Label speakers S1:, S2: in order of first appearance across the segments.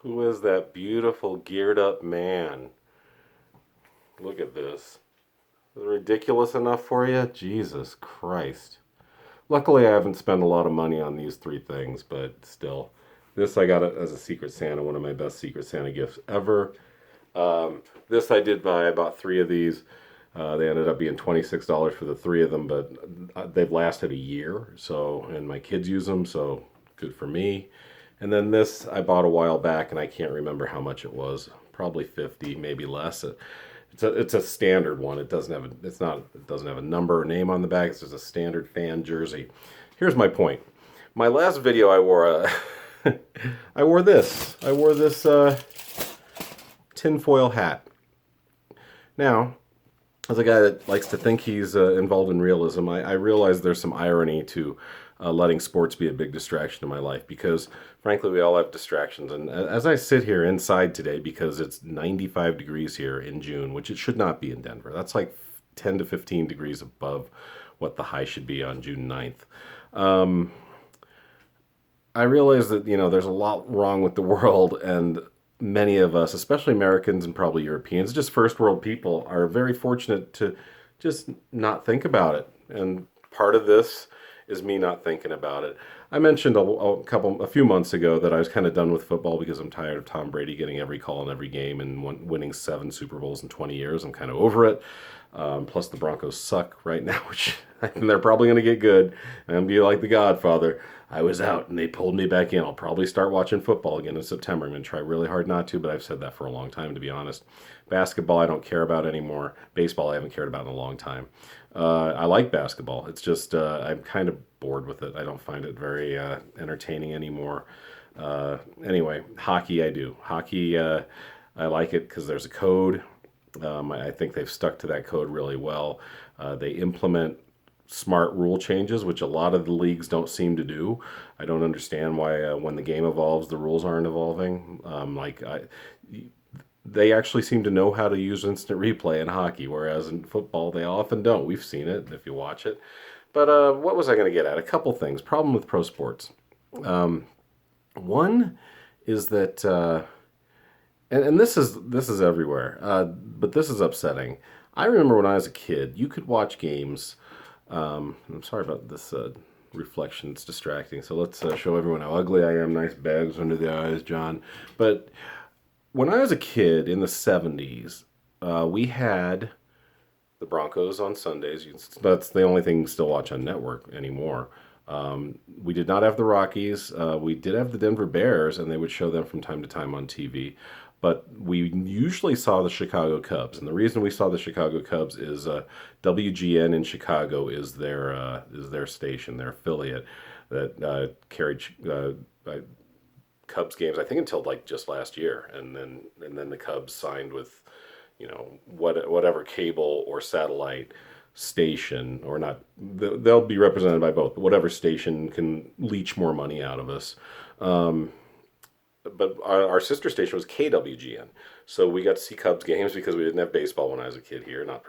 S1: Who is that beautiful geared up man? Look at this. Is it ridiculous enough for you? Jesus Christ. Luckily, I haven't spent a lot of money on these three things, but still. This I got it as a Secret Santa, one of my best Secret Santa gifts ever. This I did buy. I bought three of these. They ended up being $26 for the three of them, but they've lasted a year. So, and my kids use them, so good for me. And then this I bought a while back, and I can't remember how much it was. Probably 50, maybe less. It's a standard one. It doesn't have a number or name on the back. It's just a standard fan jersey. Here's my point. My last video I wore I wore this. I wore this tinfoil hat. Now, as a guy that likes to think he's involved in realism, I realize there's some irony to letting sports be a big distraction in my life because, frankly, we all have distractions. And as I sit here inside today, because it's 95 degrees here in June, which it should not be in Denver, that's like 10 to 15 degrees above what the high should be on June 9th. I realize that, there's a lot wrong with the world, and many of us, especially Americans and probably Europeans, just first world people, are very fortunate to just not think about it. And part of this is me not thinking about it. I mentioned a few months ago that I was kind of done with football because I'm tired of Tom Brady getting every call in every game and winning 7 Super Bowls in 20 years. I'm kind of over it. Plus the Broncos suck right now, which they're probably going to get good. And I'm going to be like the Godfather. I was out and they pulled me back in. I'll probably start watching football again in September. I'm going to try really hard not to, but I've said that for a long time, to be honest. Basketball, I don't care about anymore. Baseball, I haven't cared about in a long time. I like basketball. It's just I'm kind of bored with it. I don't find it very entertaining anymore. Anyway, hockey, I do. Hockey, I like it because there's a code. I think they've stuck to that code really well. They implement smart rule changes, which a lot of the leagues don't seem to do. I don't understand why when the game evolves, the rules aren't evolving. They actually seem to know how to use instant replay in hockey, whereas in football, they often don't. We've seen it if you watch it. But what was I going to get at? A couple things. Problem with pro sports. One is that, and this is everywhere, but this is upsetting. I remember when I was a kid, you could watch games. I'm sorry about this reflection; it's distracting. So let's show everyone how ugly I am. Nice bags under the eyes, John. But when I was a kid in the 70s, we had the Broncos on Sundays. That's the only thing you still watch on network anymore. We did not have the Rockies. We did have the Denver Bears, and they would show them from time to time on TV. But we usually saw the Chicago Cubs, and the reason we saw the Chicago Cubs is WGN in Chicago is their station, their affiliate that carried Cubs games. I think until like just last year, and then the Cubs signed with whatever cable or satellite station, or not, they'll be represented by both, but whatever station can leech more money out of us. But our sister station was KWGN. So we got to see Cubs games because we didn't have baseball when I was a kid here, not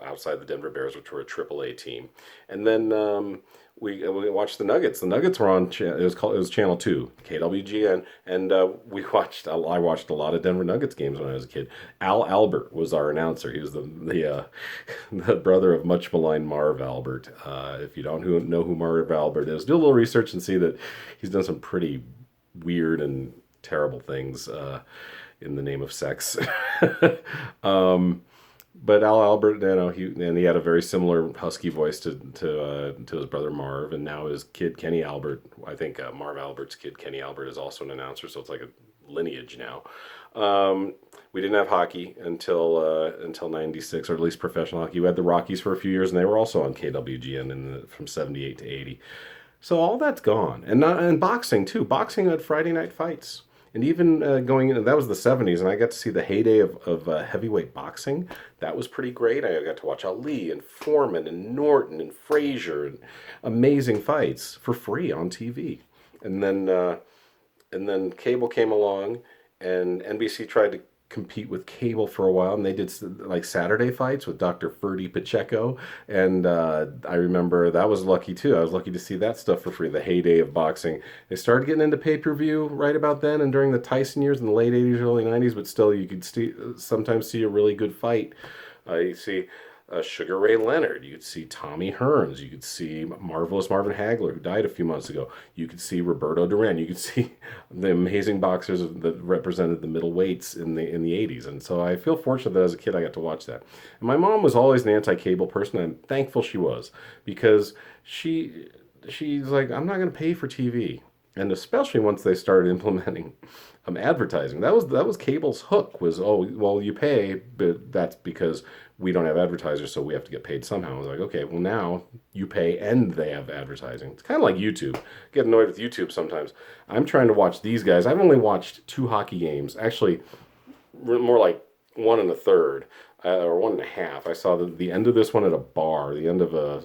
S1: outside the Denver Bears, which were a AAA team. And then we watched the Nuggets. The Nuggets were on, it was Channel 2, KWGN, and I watched a lot of Denver Nuggets games when I was a kid. Al Albert was our announcer. He was the brother of much maligned Marv Albert. If you don't know who Marv Albert is, do a little research and see that he's done some pretty weird and terrible things in the name of sex. But Al Albert, he had a very similar husky voice to his brother Marv, and now his kid Kenny Albert. I think Marv Albert's kid Kenny Albert is also an announcer, so it's like a lineage now. We didn't have hockey until '96, or at least professional hockey. We had the Rockies for a few years, and they were also on KWGN from '78 to '80. So all that's gone, and boxing too. Boxing had Friday night fights, and even going into that was the '70s, and I got to see the heyday of heavyweight boxing. That was pretty great. I got to watch Ali and Foreman and Norton and Frazier, and amazing fights for free on TV. And then cable came along, and NBC tried to compete with cable for a while, and they did like Saturday fights with Dr. Ferdy Pacheco, and I remember that was lucky too. I was lucky to see that stuff for free. The heyday of boxing. They started getting into pay-per-view right about then, and during the Tyson years in the late '80s, early '90s. But still, you could sometimes see a really good fight. You see Sugar Ray Leonard. You could see Tommy Hearns. You could see Marvelous Marvin Hagler, who died a few months ago. You could see Roberto Duran. You could see the amazing boxers that represented the middleweights in the '80s. And so I feel fortunate that as a kid I got to watch that. And my mom was always an anti-cable person. And I'm thankful she was, because she's like, I'm not going to pay for TV. And especially once they started implementing advertising. That was cable's hook, was, oh, well, you pay, but that's because we don't have advertisers, so we have to get paid somehow. I was like, okay, well, now you pay and they have advertising. It's kind of like YouTube. I get annoyed with YouTube sometimes. I'm trying to watch these guys. I've only watched 2 hockey games. Actually, more like one and a third, or one and a half. I saw the end of this one at a bar, the end of a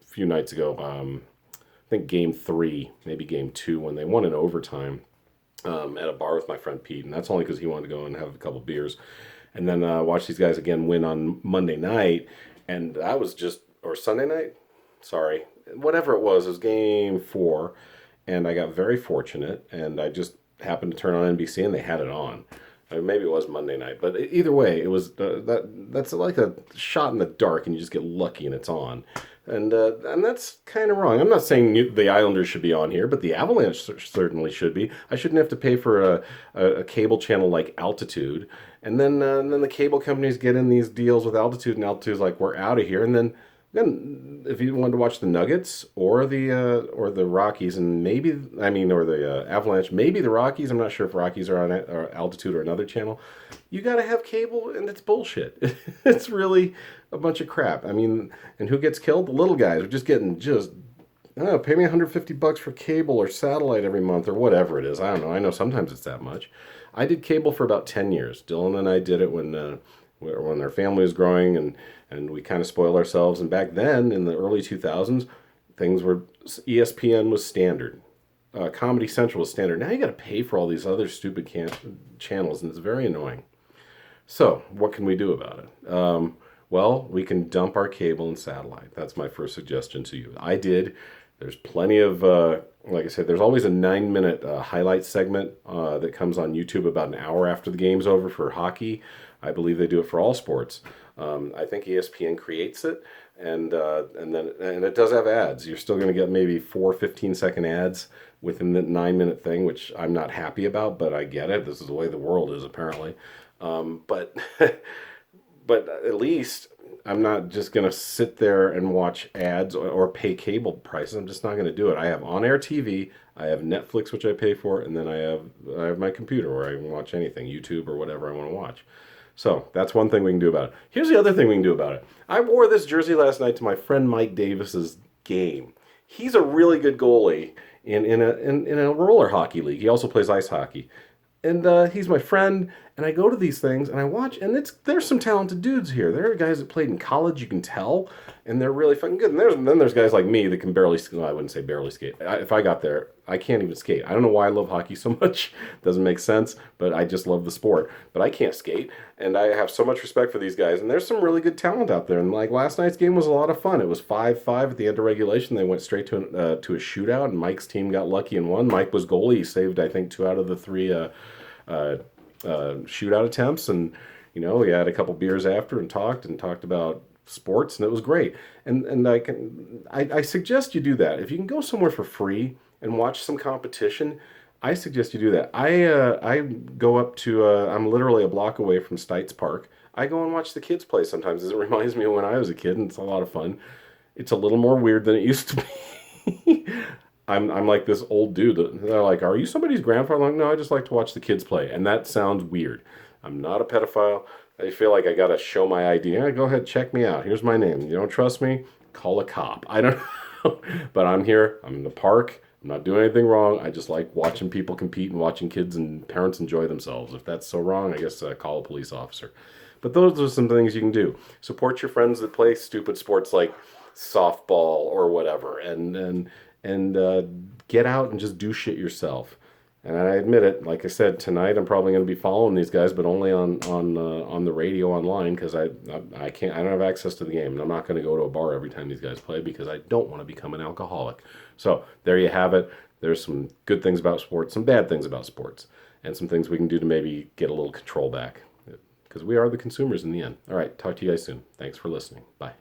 S1: few nights ago. I think game 3, maybe game 2, when they won in overtime, at a bar with my friend Pete, and that's only because he wanted to go and have a couple beers. And then watch these guys again win on Monday night, and that was just, or Sunday night, sorry, whatever it was game 4, and I got very fortunate, and I just happened to turn on NBC, and they had it on. Maybe it was Monday night, but either way, it was that's like a shot in the dark, and you just get lucky, and it's on. And that's kind of wrong. I'm not saying the Islanders should be on here, but the Avalanche certainly should be. I shouldn't have to pay for a cable channel like Altitude, and then the cable companies get in these deals with Altitude, and Altitude's like, we're out of here. And then if you wanted to watch the Nuggets or the Rockies, and maybe, I mean, or the Avalanche, maybe the Rockies. I'm not sure if Rockies are on or Altitude or another channel. You got to have cable, and it's bullshit. It's really a bunch of crap. I mean, and who gets killed? The little guys are just getting pay me $150 for cable or satellite every month or whatever it is. I don't know. I know sometimes it's that much. I did cable for about 10 years. Dylan and I did it when our family was growing, and we kind of spoiled ourselves. And back then, in the early 2000s, ESPN was standard. Comedy Central was standard. Now you got to pay for all these other stupid channels, and it's very annoying. So, what can we do about it? Well, we can dump our cable and satellite. That's my first suggestion to you. I did. There's plenty of, like I said, there's always a 9-minute highlight segment that comes on YouTube about an hour after the game's over for hockey. I believe they do it for all sports. I think ESPN creates it, and it does have ads. You're still going to get maybe 4 15-second ads within the 9-minute thing, which I'm not happy about, but I get it. This is the way the world is, apparently. But but at least I'm not just going to sit there and watch ads or pay cable prices. I'm just not going to do it. I have on-air TV, I have Netflix, which I pay for, and then I have my computer where I can watch anything, YouTube or whatever I want to watch. So that's one thing we can do about it. Here's the other thing we can do about it. I wore this jersey last night to my friend Mike Davis's game. He's a really good goalie in a roller hockey league. He also plays ice hockey. And he's my friend, and I go to these things, and I watch, and there's some talented dudes here. There are guys that played in college, you can tell, and they're really fucking good. And then there's guys like me that can barely, well, I wouldn't say barely skate. If I got there, I can't even skate. I don't know why I love hockey so much. Doesn't make sense, but I just love the sport. But I can't skate, and I have so much respect for these guys, and there's some really good talent out there. And like last night's game was a lot of fun. It was 5-5 at the end of regulation. They went straight to a shootout, and Mike's team got lucky and won. Mike was goalie. He saved, I think, 2 out of the 3 shootout attempts, and we had a couple beers after and talked about sports, and it was great. And I suggest you do that. If you can go somewhere for free and watch some competition, I suggest you do that. I go up to I'm literally a block away from Stites Park. I go and watch the kids play sometimes. It reminds me of when I was a kid, and it's a lot of fun. It's a little more weird than it used to be. I'm like this old dude. They're like, are you somebody's grandfather? I'm like, no, I just like to watch the kids play. And that sounds weird. I'm not a pedophile. I feel like I got to show my ID. Yeah, go ahead, check me out. Here's my name. You don't trust me? Call a cop. I don't know. But I'm here. I'm in the park. I'm not doing anything wrong. I just like watching people compete and watching kids and parents enjoy themselves. If that's so wrong, I guess call a police officer. But those are some things you can do. Support your friends that play stupid sports like softball or whatever. And get out and just do shit yourself. And I admit it, like I said, tonight I'm probably going to be following these guys, but only on the radio online because I can't, I don't have access to the game, and I'm not going to go to a bar every time these guys play because I don't want to become an alcoholic. So there you have it. There's some good things about sports, some bad things about sports, and some things we can do to maybe get a little control back because we are the consumers in the end. All right, talk to you guys soon. Thanks for listening. Bye.